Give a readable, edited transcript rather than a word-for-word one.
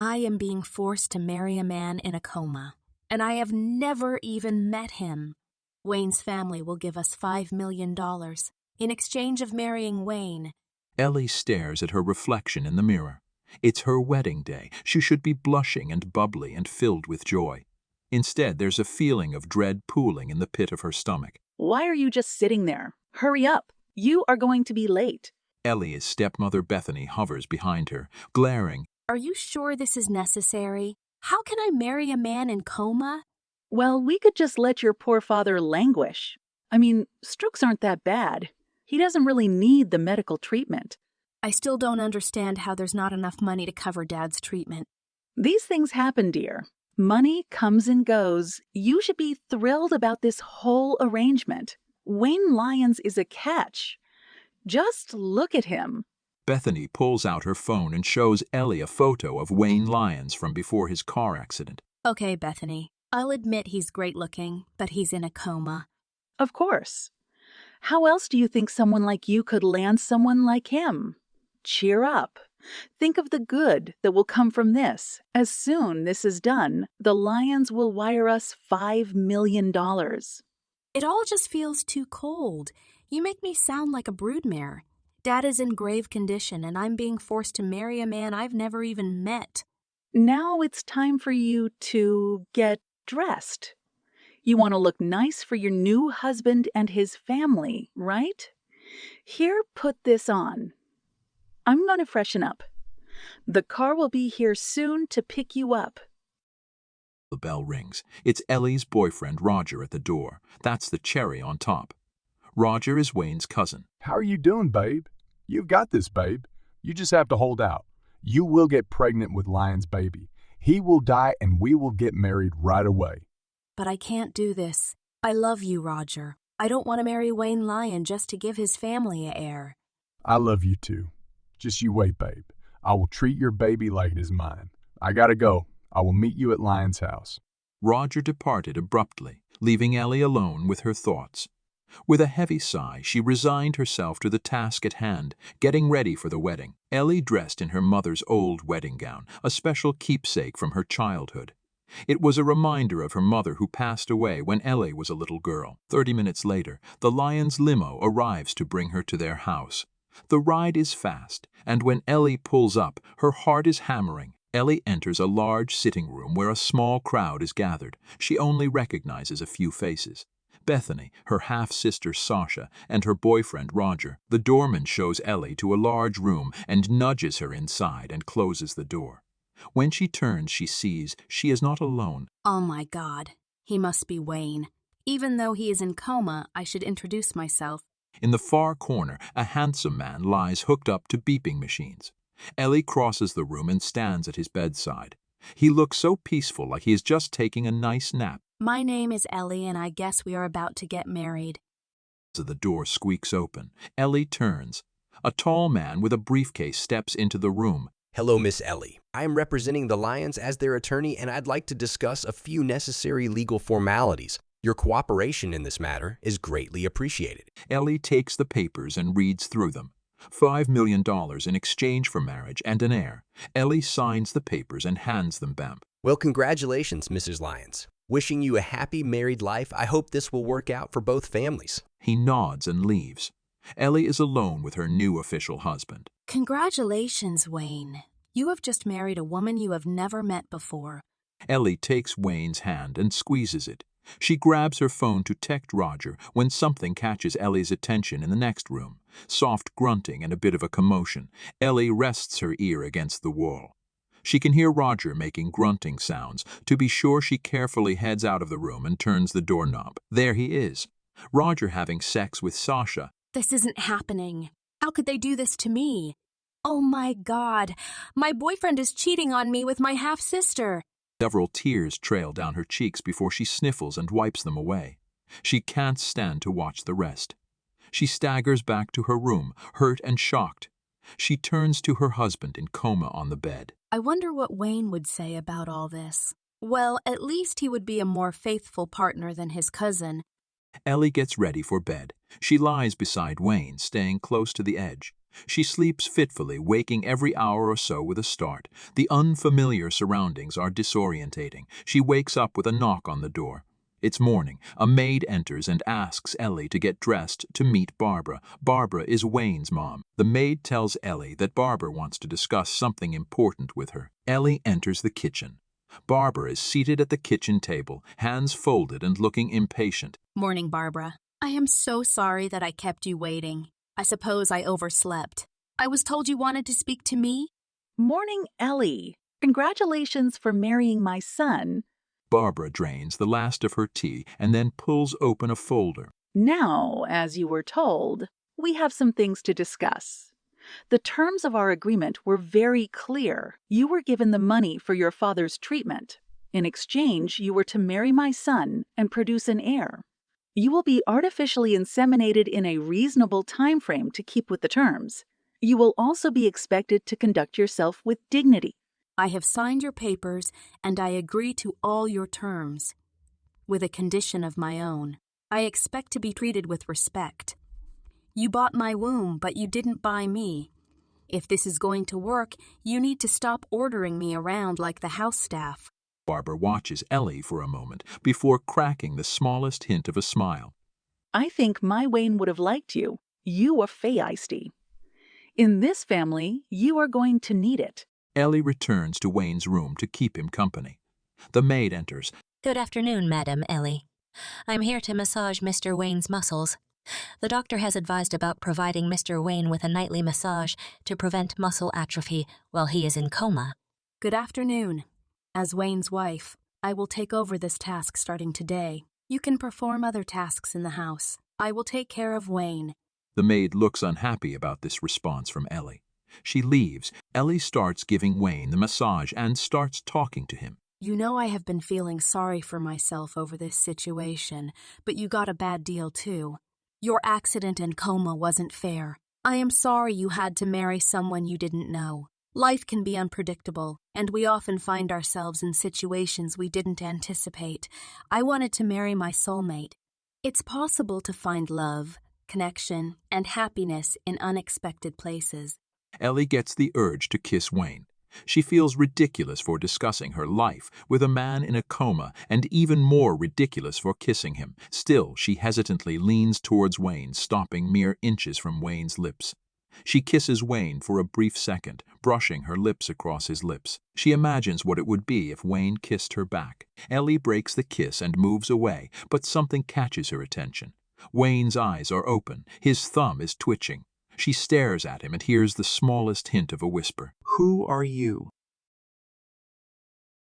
I am being forced to marry a man in a coma, and I have never even met him. Wayne's family will give us $5 million in exchange of marrying Wayne. Ellie stares at her reflection in the mirror. It's her wedding day. She should be blushing and bubbly and filled with joy. Instead, there's a feeling of dread pooling in the pit of her stomach. Why are you just sitting there? Hurry up. You are going to be late. Ellie's stepmother Bethany hovers behind her, glaring. Are you sure this is necessary? How can I marry a man in coma? Well, we could just let your poor father languish. I mean, strokes aren't that bad. He doesn't really need the medical treatment. I still don't understand how there's not enough money to cover Dad's treatment. These things happen, dear. Money comes and goes. You should be thrilled about this whole arrangement. Wayne Lyons is a catch. Just look at him. Bethany pulls out her phone and shows Ellie a photo of Wayne Lyons from before his car accident. Okay, Bethany. I'll admit he's great looking, but he's in a coma. Of course. How else do you think someone like you could land someone like him? Cheer up. Think of the good that will come from this. As soon this is done, the Lyons will wire us $5 million. It all just feels too cold. You make me sound like a broodmare. Dad is in grave condition, and I'm being forced to marry a man I've never even met. Now it's time for you to get dressed. You want to look nice for your new husband and his family, right? Here, put this on. I'm going to freshen up. The car will be here soon to pick you up. The bell rings. It's Ellie's boyfriend, Roger, at the door. That's the cherry on top. Roger is Wayne's cousin. How are you doing, babe? You've got this, babe. You just have to hold out. You will get pregnant with Lion's baby. He will die and we will get married right away. But I can't do this. I love you, Roger. I don't want to marry Wayne Lyon just to give his family an heir. I love you too. Just you wait, babe. I will treat your baby like it is mine. I gotta go. I will meet you at Lion's house. Roger departed abruptly, leaving Ellie alone with her thoughts. With a heavy sigh, she resigned herself to the task at hand, getting ready for the wedding. Ellie dressed in her mother's old wedding gown, a special keepsake from her childhood. It was a reminder of her mother who passed away when Ellie was a little girl. 30 minutes later, the Lyons limo arrives to bring her to their house. The ride is fast, and when Ellie pulls up, her heart is hammering. Ellie enters a large sitting room where a small crowd is gathered. She only recognizes a few faces. Bethany, her half-sister Sasha, and her boyfriend Roger. The doorman shows Ellie to a large room and nudges her inside and closes the door. When she turns, she sees she is not alone. Oh my God, he must be Wayne. Even though he is in coma, I should introduce myself. In the far corner, a handsome man lies hooked up to beeping machines. Ellie crosses the room and stands at his bedside. He looks so peaceful, like he is just taking a nice nap. My name is Ellie, and I guess we are about to get married. The door squeaks open. Ellie turns. A tall man with a briefcase steps into the room. Hello, Miss Ellie. I am representing the Lyons as their attorney, and I'd like to discuss a few necessary legal formalities. Your cooperation in this matter is greatly appreciated. Ellie takes the papers and reads through them. $5 million in exchange for marriage and an heir. Ellie signs the papers and hands them back. Well, congratulations, Mrs. Lyons. Wishing you a happy married life. I hope this will work out for both families. He nods and leaves. Ellie is alone with her new official husband. Congratulations, Wayne. You have just married a woman you have never met before. Ellie takes Wayne's hand and squeezes it. She grabs her phone to text Roger when something catches Ellie's attention in the next room. Soft grunting and a bit of a commotion. Ellie rests her ear against the wall. She can hear Roger making grunting sounds. To be sure, she carefully heads out of the room and turns the doorknob. There he is. Roger having sex with Sasha. This isn't happening. How could they do this to me? Oh my God. My boyfriend is cheating on me with my half-sister. Several tears trail down her cheeks before she sniffles and wipes them away. She can't stand to watch the rest. She staggers back to her room, hurt and shocked. She turns to her husband in coma on the bed. I wonder what Wayne would say about all this. Well, at least he would be a more faithful partner than his cousin. Ellie gets ready for bed. She lies beside Wayne, staying close to the edge. She sleeps fitfully, waking every hour or so with a start. The unfamiliar surroundings are disorientating. She wakes up with a knock on the door. It's morning. A maid enters and asks Ellie to get dressed to meet Barbara. Barbara is Wayne's mom. The maid tells Ellie that Barbara wants to discuss something important with her. Ellie enters the kitchen. Barbara is seated at the kitchen table, hands folded and looking impatient. Morning, Barbara. I am so sorry that I kept you waiting. I suppose I overslept. I was told you wanted to speak to me? Morning, Ellie. Congratulations for marrying my son. Barbara drains the last of her tea and then pulls open a folder. Now, as you were told, we have some things to discuss. The terms of our agreement were very clear. You were given the money for your father's treatment. In exchange, you were to marry my son and produce an heir. You will be artificially inseminated in a reasonable time frame to keep with the terms. You will also be expected to conduct yourself with dignity. I have signed your papers, and I agree to all your terms. With a condition of my own. I expect to be treated with respect. You bought my womb, but you didn't buy me. If this is going to work, you need to stop ordering me around like the house staff. Barbara watches Ellie for a moment before cracking the smallest hint of a smile. I think my Wayne would have liked you. You are feisty. In this family, you are going to need it. Ellie returns to Wayne's room to keep him company. The maid enters. Good afternoon, Madam Ellie. I'm here to massage Mr. Wayne's muscles. The doctor has advised about providing Mr. Wayne with a nightly massage to prevent muscle atrophy while he is in coma. Good afternoon. As Wayne's wife, I will take over this task starting today. You can perform other tasks in the house. I will take care of Wayne. The maid looks unhappy about this response from Ellie. She leaves. Ellie starts giving Wayne the massage and starts talking to him. You know I have been feeling sorry for myself over this situation, but you got a bad deal too. Your accident and coma wasn't fair. I am sorry you had to marry someone you didn't know. Life can be unpredictable, and we often find ourselves in situations we didn't anticipate. I wanted to marry my soulmate. It's possible to find love, connection, and happiness in unexpected places. Ellie gets the urge to kiss Wayne. She feels ridiculous for discussing her life with a man in a coma and even more ridiculous for kissing him. Still, she hesitantly leans towards Wayne, stopping mere inches from Wayne's lips. She kisses Wayne for a brief second, brushing her lips across his lips. She imagines what it would be if Wayne kissed her back. Ellie breaks the kiss and moves away, but something catches her attention. Wayne's eyes are open. His thumb is twitching. She stares at him and hears the smallest hint of a whisper. Who are you?